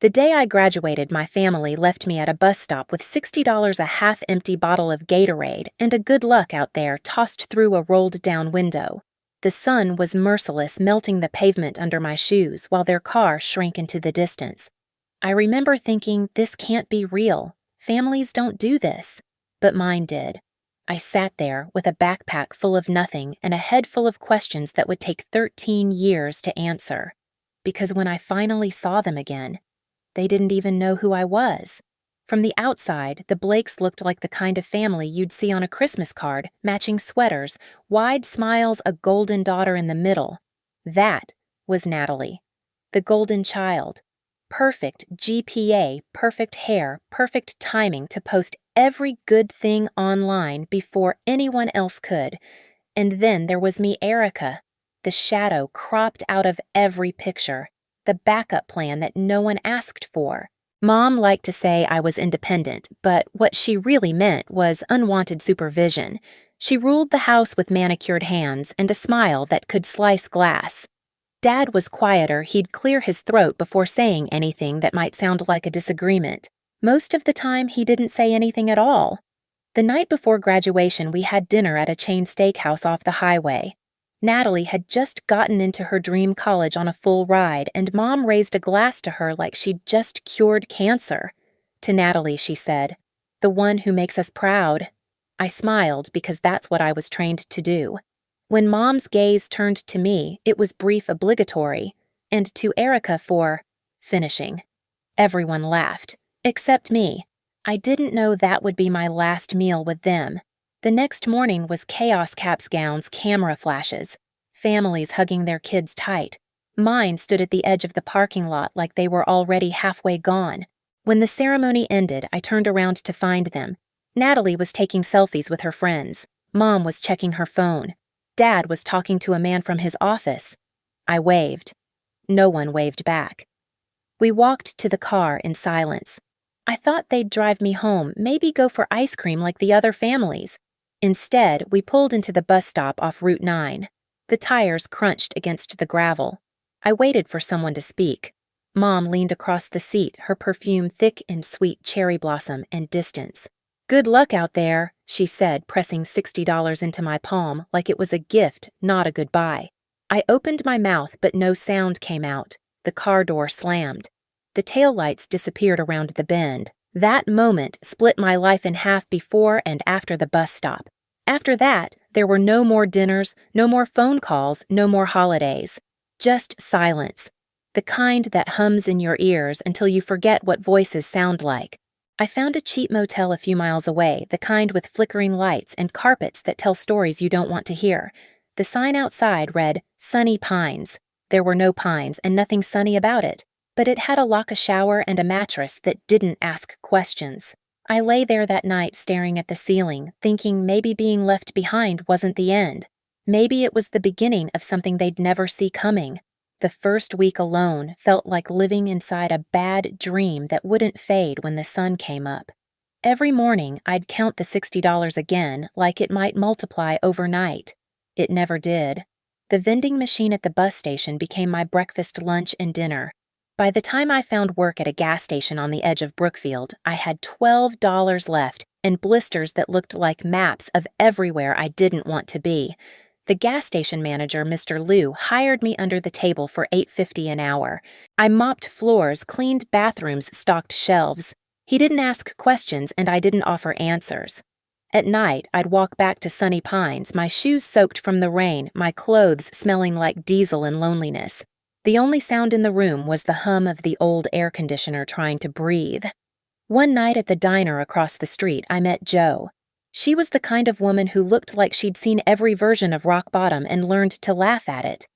The day I graduated, my family left me at a bus stop with $60 a half-empty bottle of Gatorade and a good luck out there tossed through a rolled-down window. The sun was merciless, melting the pavement under my shoes while their car shrank into the distance. I remember thinking, this can't be real. Families don't do this. But mine did. I sat there with a backpack full of nothing and a head full of questions that would take 13 years to answer. Because when I finally saw them again, they didn't even know who I was. From the outside, the Blakes looked like the kind of family you'd see on a Christmas card, matching sweaters, wide smiles, a golden daughter in the middle. That was Natalie, the golden child. Perfect GPA, perfect hair, perfect timing to post every good thing online before anyone else could. And then there was me, Erica, the shadow cropped out of every picture, the backup plan that no one asked for. Mom liked to say I was independent, but what she really meant was unwanted supervision. She ruled the house with manicured hands and a smile that could slice glass. Dad was quieter. He'd clear his throat before saying anything that might sound like a disagreement. Most of the time, he didn't say anything at all. The night before graduation, we had dinner at a chain steakhouse off the highway. Natalie had just gotten into her dream college on a full ride, and Mom raised a glass to her like she'd just cured cancer. To Natalie, she said, "The one who makes us proud." I smiled because that's what I was trained to do. When Mom's gaze turned to me, it was brief, obligatory, and to Erica for finishing. Everyone laughed, except me. I didn't know that would be my last meal with them. The next morning was chaos, caps, gowns, camera flashes, families hugging their kids tight. Mine stood at the edge of the parking lot like they were already halfway gone. When the ceremony ended, I turned around to find them. Natalie was taking selfies with her friends. Mom was checking her phone. Dad was talking to a man from his office. I waved. No one waved back. We walked to the car in silence. I thought they'd drive me home, maybe go for ice cream like the other families. Instead, we pulled into the bus stop off Route 9. The tires crunched against the gravel. I waited for someone to speak. Mom leaned across the seat, her perfume thick and sweet cherry blossom and distance. "Good luck out there," she said, pressing $60 into my palm like it was a gift, not a goodbye. I opened my mouth, but no sound came out. The car door slammed. The taillights disappeared around the bend. That moment split my life in half before and after the bus stop. After that, there were no more dinners, no more phone calls, no more holidays. Just silence. The kind that hums in your ears until you forget what voices sound like. I found a cheap motel a few miles away, the kind with flickering lights and carpets that tell stories you don't want to hear. The sign outside read, "Sunny Pines." There were no pines and nothing sunny about it, but it had a lock-a shower and a mattress that didn't ask questions. I lay there that night staring at the ceiling, thinking maybe being left behind wasn't the end. Maybe it was the beginning of something they'd never see coming. The first week alone felt like living inside a bad dream that wouldn't fade when the sun came up. Every morning, I'd count the $60 again like it might multiply overnight. It never did. The vending machine at the bus station became my breakfast, lunch, and dinner. By the time I found work at a gas station on the edge of Brookfield, I had $12 left and blisters that looked like maps of everywhere I didn't want to be. The gas station manager, Mr. Liu, hired me under the table for $8.50 an hour. I mopped floors, cleaned bathrooms, stocked shelves. He didn't ask questions, and I didn't offer answers. At night, I'd walk back to Sunny Pines, my shoes soaked from the rain, my clothes smelling like diesel and loneliness. The only sound in the room was the hum of the old air conditioner trying to breathe. One night at the diner across the street, I met Jo. She was the kind of woman who looked like she'd seen every version of rock bottom and learned to laugh at it.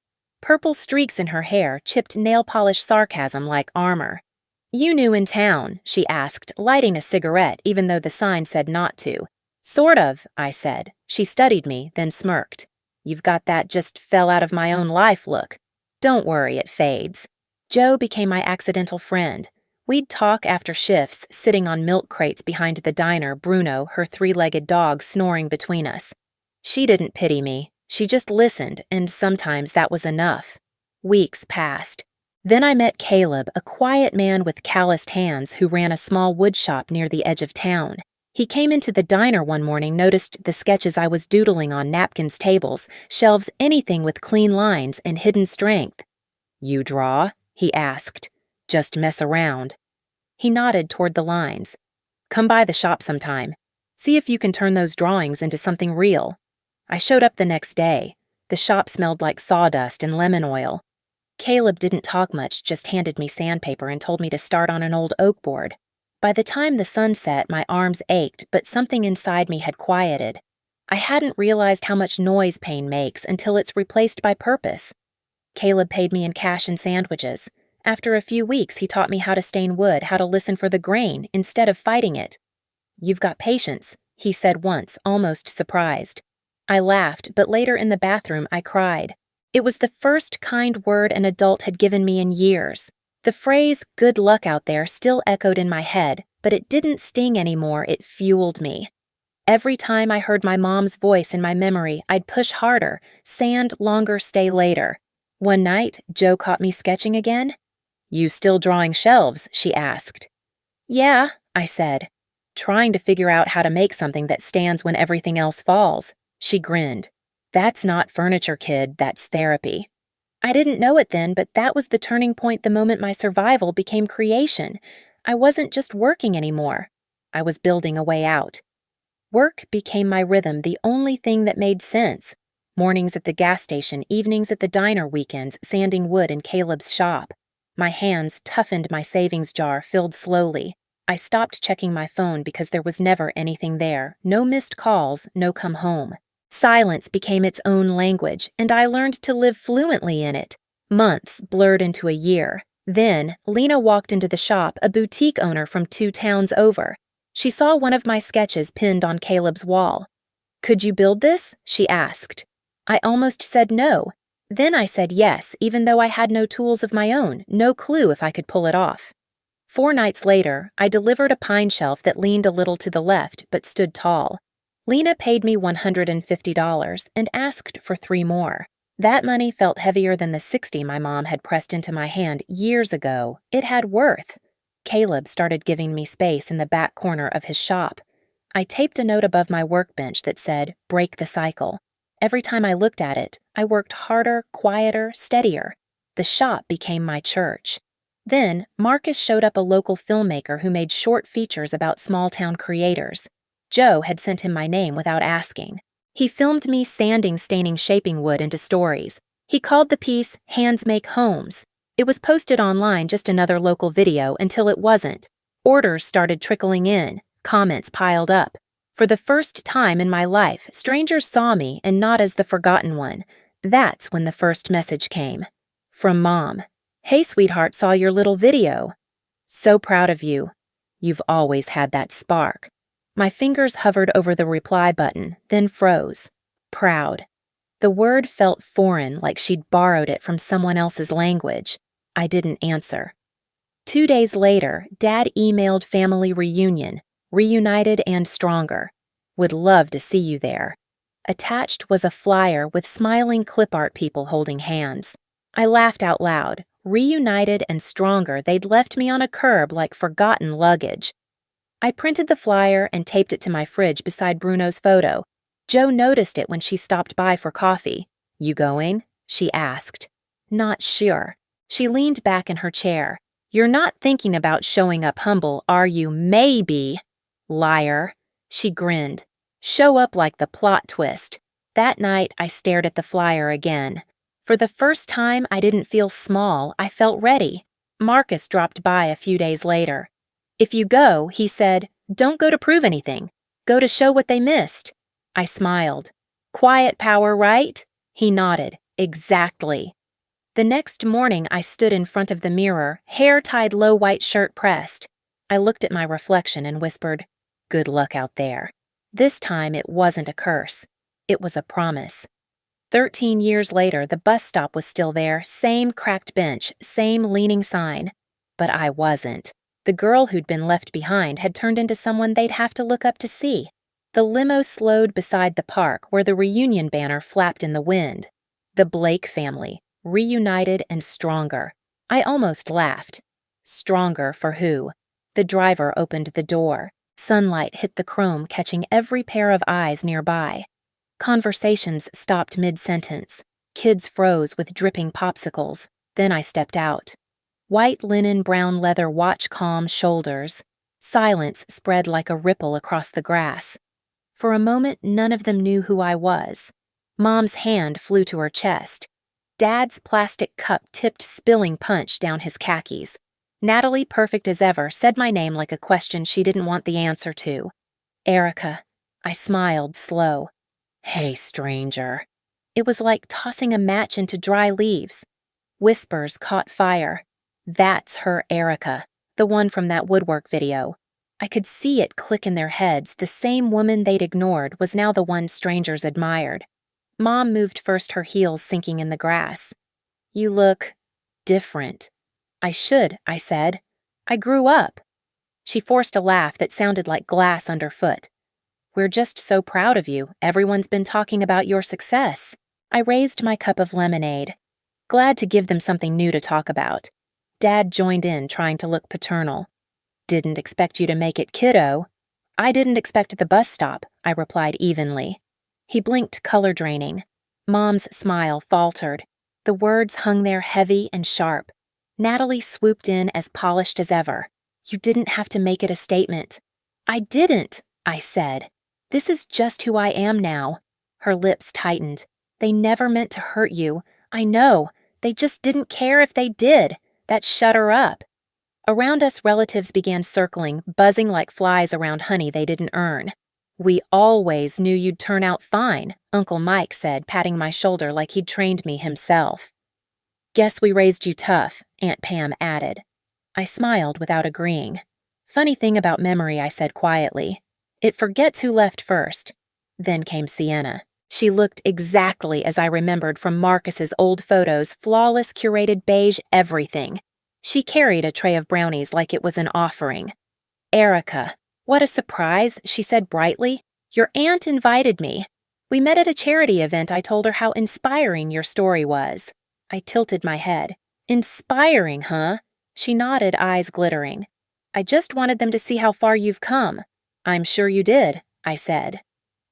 Purple streaks in her hair chipped nail polish sarcasm like armor. "You new in town?" she asked, lighting a cigarette even though the sign said not to. "Sort of," I said. She studied me, then smirked. "You've got that just fell out of my own life look. Don't worry, it fades." Jo became my accidental friend. We'd talk after shifts, sitting on milk crates behind the diner, Bruno, her three-legged dog, snoring between us. She didn't pity me. She just listened, and sometimes that was enough. Weeks passed. Then I met Caleb, a quiet man with calloused hands who ran a small wood shop near the edge of town. He came into the diner one morning, noticed the sketches I was doodling on napkins, tables, shelves, anything with clean lines and hidden strength. "You draw?" he asked. "Just mess around." He nodded toward the lines. "Come by the shop sometime. See if you can turn those drawings into something real." I showed up the next day. The shop smelled like sawdust and lemon oil. Caleb didn't talk much, just handed me sandpaper and told me to start on an old oak board. By the time the sun set, my arms ached, but something inside me had quieted. I hadn't realized how much noise pain makes until it's replaced by purpose. Caleb paid me in cash and sandwiches. After a few weeks, he taught me how to stain wood, how to listen for the grain instead of fighting it. "You've got patience," he said once, almost surprised. I laughed, but later in the bathroom, I cried. It was the first kind word an adult had given me in years. The phrase, "good luck out there," still echoed in my head, but it didn't sting anymore, it fueled me. Every time I heard my mom's voice in my memory, I'd push harder, sand longer, stay later. One night, Jo caught me sketching again. "You still drawing shelves?" she asked. "Yeah," I said, trying to figure out how to make something that stands when everything else falls. She grinned. "That's not furniture, kid, that's therapy." I didn't know it then, but that was the turning point, the moment my survival became creation. I wasn't just working anymore. I was building a way out. Work became my rhythm, the only thing that made sense. Mornings at the gas station, evenings at the diner, weekends sanding wood in Caleb's shop. My hands toughened, my savings jar filled slowly. I stopped checking my phone because there was never anything there. No missed calls, no come home. Silence became its own language, and I learned to live fluently in it. Months blurred into a year. Then, Lena walked into the shop, a boutique owner from 2 towns over. She saw one of my sketches pinned on Caleb's wall. "Could you build this?" she asked. I almost said no. Then I said yes, even though I had no tools of my own, no clue if I could pull it off. 4 nights later, I delivered a pine shelf that leaned a little to the left but stood tall. Lena paid me $150 and asked for 3 more. That money felt heavier than the $60 my mom had pressed into my hand years ago. It had worth. Caleb started giving me space in the back corner of his shop. I taped a note above my workbench that said, "Break the cycle." Every time I looked at it, I worked harder, quieter, steadier. The shop became my church. Then, Marcus showed up, a local filmmaker who made short features about small-town creators. Jo had sent him my name without asking. He filmed me sanding, staining, shaping wood into stories. He called the piece "Hands Make Homes." It was posted online, just another local video, until it wasn't. Orders started trickling in. Comments piled up. For the first time in my life, strangers saw me and not as the forgotten one. That's when the first message came. From Mom. "Hey, sweetheart, saw your little video. So proud of you. You've always had that spark." My fingers hovered over the reply button, then froze. Proud. The word felt foreign, like she'd borrowed it from someone else's language. I didn't answer. 2 days later, Dad emailed family reunion, reunited and stronger. Would love to see you there. Attached was a flyer with smiling clip art people holding hands. I laughed out loud. Reunited and stronger, they'd left me on a curb like forgotten luggage. I printed the flyer and taped it to my fridge beside Bruno's photo. Jo noticed it when she stopped by for coffee. "You going?" she asked. Not sure. She leaned back in her chair. "You're not thinking about showing up humble, are you? Maybe." "Liar." She grinned. "Show up like the plot twist." That night, I stared at the flyer again. For the first time, I didn't feel small. I felt ready. Marcus dropped by a few days later. "If you go," he said, "don't go to prove anything. Go to show what they missed." I smiled. "Quiet power, right?" He nodded. "Exactly." The next morning, I stood in front of the mirror, hair tied low, white shirt pressed. I looked at my reflection and whispered, "Good luck out there." This time, it wasn't a curse. It was a promise. 13 years later, the bus stop was still there, same cracked bench, same leaning sign. But I wasn't. The girl who'd been left behind had turned into someone they'd have to look up to see. The limo slowed beside the park where the reunion banner flapped in the wind. The Blake family, reunited and stronger. I almost laughed. Stronger for who? The driver opened the door. Sunlight hit the chrome, catching every pair of eyes nearby. Conversations stopped mid-sentence. Kids froze with dripping popsicles. Then I stepped out. White linen, brown leather watch calm shoulders. Silence spread like a ripple across the grass. For a moment, none of them knew who I was. Mom's hand flew to her chest. Dad's plastic cup tipped spilling punch down his khakis. Natalie, perfect as ever, said my name like a question she didn't want the answer to. Erica. I smiled, slow. Hey, stranger. It was like tossing a match into dry leaves. Whispers caught fire. That's her Erica, the one from that woodwork video. I could see it click in their heads. The same woman they'd ignored was now the one strangers admired. Mom moved first, her heels sinking in the grass. You look different. I said. I grew up. She forced a laugh that sounded like glass underfoot. We're just so proud of you. Everyone's been talking about your success. I raised my cup of lemonade. Glad to give them something new to talk about. Dad joined in, trying to look paternal. Didn't expect you to make it, kiddo. I didn't expect the bus stop, I replied evenly. He blinked, color draining. Mom's smile faltered. The words hung there heavy and sharp. Natalie swooped in, as polished as ever. You didn't have to make it a statement. I didn't, I said. This is just who I am now. Her lips tightened. They never meant to hurt you. I know. They just didn't care if they did. That shut her up. Around us, relatives began circling, buzzing like flies around honey they didn't earn. We always knew you'd turn out fine, Uncle Mike said, patting my shoulder like he'd trained me himself. Guess we raised you tough, Aunt Pam added. I smiled without agreeing. Funny thing about memory, I said quietly. It forgets who left first. Then came Sienna. She looked exactly as I remembered from Marcus's old photos, flawless, curated beige everything. She carried a tray of brownies like it was an offering. Erica, what a surprise, she said brightly. Your aunt invited me. We met at a charity event. I told her how inspiring your story was. I tilted my head. Inspiring, huh? She nodded, eyes glittering. I just wanted them to see how far you've come. I'm sure you did, I said.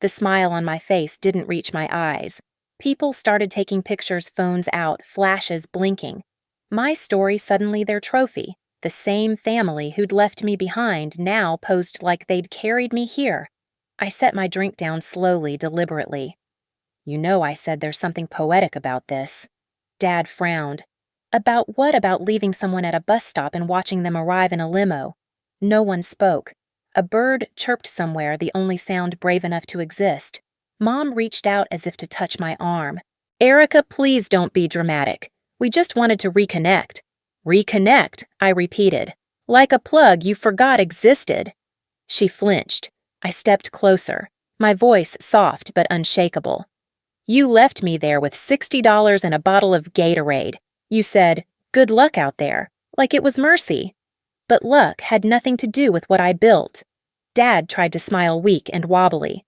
The smile on my face didn't reach my eyes. People started taking pictures, phones out, flashes blinking. My story suddenly their trophy. The same family who'd left me behind now posed like they'd carried me here. I set my drink down slowly, deliberately. You know, I said, there's something poetic about this. Dad frowned. About what? About leaving someone at a bus stop and watching them arrive in a limo? No one spoke. A bird chirped somewhere, the only sound brave enough to exist. Mom reached out as if to touch my arm. Erica, please don't be dramatic. We just wanted to reconnect. Reconnect, I repeated. Like a plug you forgot existed. She flinched. I stepped closer, my voice soft but unshakable. You left me there with $60 and a bottle of Gatorade. You said, good luck out there, like it was mercy. But luck had nothing to do with what I built. Dad tried to smile weak and wobbly.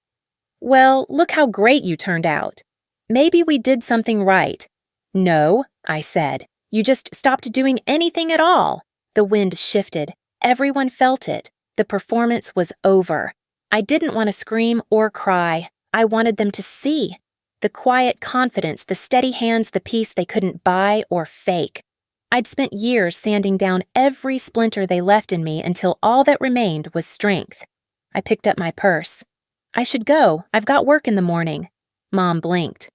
Well, look how great you turned out. Maybe we did something right. No, I said. You just stopped doing anything at all. The wind shifted. Everyone felt it. The performance was over. I didn't want to scream or cry. I wanted them to see. The quiet confidence, the steady hands, the peace they couldn't buy or fake. I'd spent years sanding down every splinter they left in me until all that remained was strength. I picked up my purse. I should go. I've got work in the morning. Mom blinked.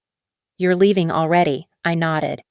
You're leaving already, I nodded.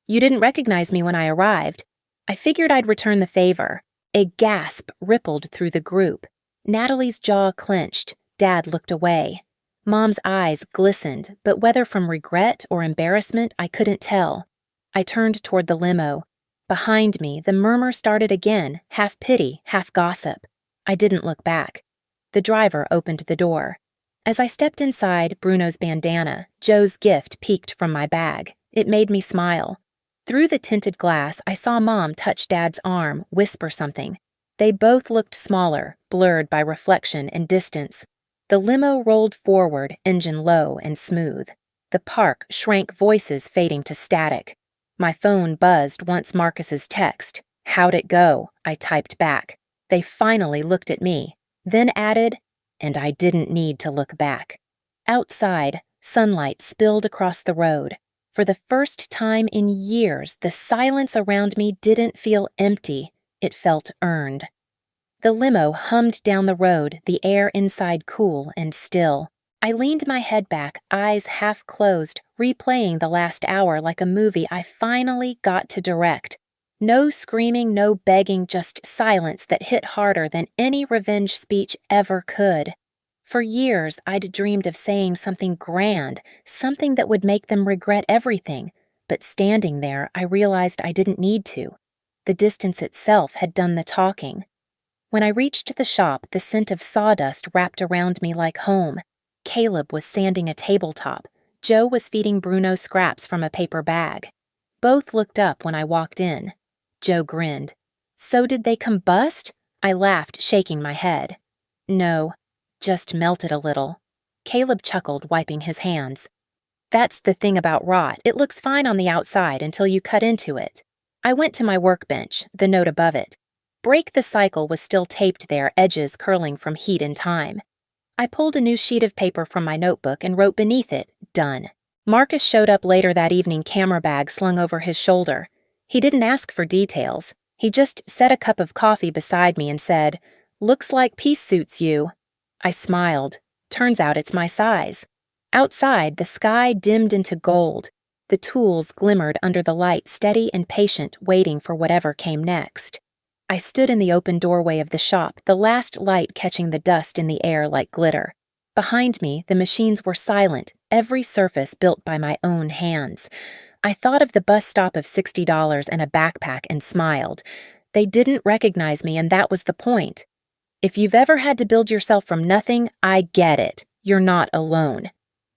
You didn't recognize me when I arrived. I figured I'd return the favor. A gasp rippled through the group. Natalie's jaw clenched. Dad looked away. Mom's eyes glistened, but whether from regret or embarrassment, I couldn't tell. I turned toward the limo. Behind me, the murmur started again, half pity, half gossip. I didn't look back. The driver opened the door. As I stepped inside, Bruno's bandana, Joe's gift, peeked from my bag. It made me smile. Through the tinted glass, I saw Mom touch Dad's arm, whisper something. They both looked smaller, blurred by reflection and distance. The limo rolled forward, engine low and smooth. The park shrank, voices fading to static. My phone buzzed once Marcus's text. "How'd it go?" I typed back. They finally looked at me, then added, and I didn't need to look back. Outside, sunlight spilled across the road. For the first time in years, the silence around me didn't feel empty. It felt earned. The limo hummed down the road, the air inside cool and still. I leaned my head back, eyes half closed, replaying the last hour like a movie I finally got to direct. No screaming, no begging, just silence that hit harder than any revenge speech ever could. For years, I'd dreamed of saying something grand, something that would make them regret everything. But standing there, I realized I didn't need to. The distance itself had done the talking. When I reached the shop, the scent of sawdust wrapped around me like home. Caleb was sanding a tabletop. Joe was feeding Bruno scraps from a paper bag. Both looked up when I walked in. Joe grinned. "So did they combust?" I laughed, shaking my head. "No, just melted a little." Caleb chuckled, wiping his hands. "That's the thing about rot. It looks fine on the outside until you cut into it." I went to my workbench, the note above it. "Break the cycle" was still taped there, edges curling from heat and time. I pulled a new sheet of paper from my notebook and wrote beneath it, "Done." Marcus showed up later that evening, camera bag slung over his shoulder. He didn't ask for details. He just set a cup of coffee beside me and said, "Looks like peace suits you." I smiled. Turns out it's my size. Outside, the sky dimmed into gold. The tools glimmered under the light, steady and patient, waiting for whatever came next. I stood in the open doorway of the shop, the last light catching the dust in the air like glitter. Behind me, the machines were silent, every surface built by my own hands. I thought of the bus stop of $60 and a backpack and smiled. They didn't recognize me, and that was the point. If you've ever had to build yourself from nothing, I get it. You're not alone.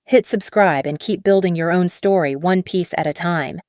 Hit subscribe and keep building your own story one piece at a time.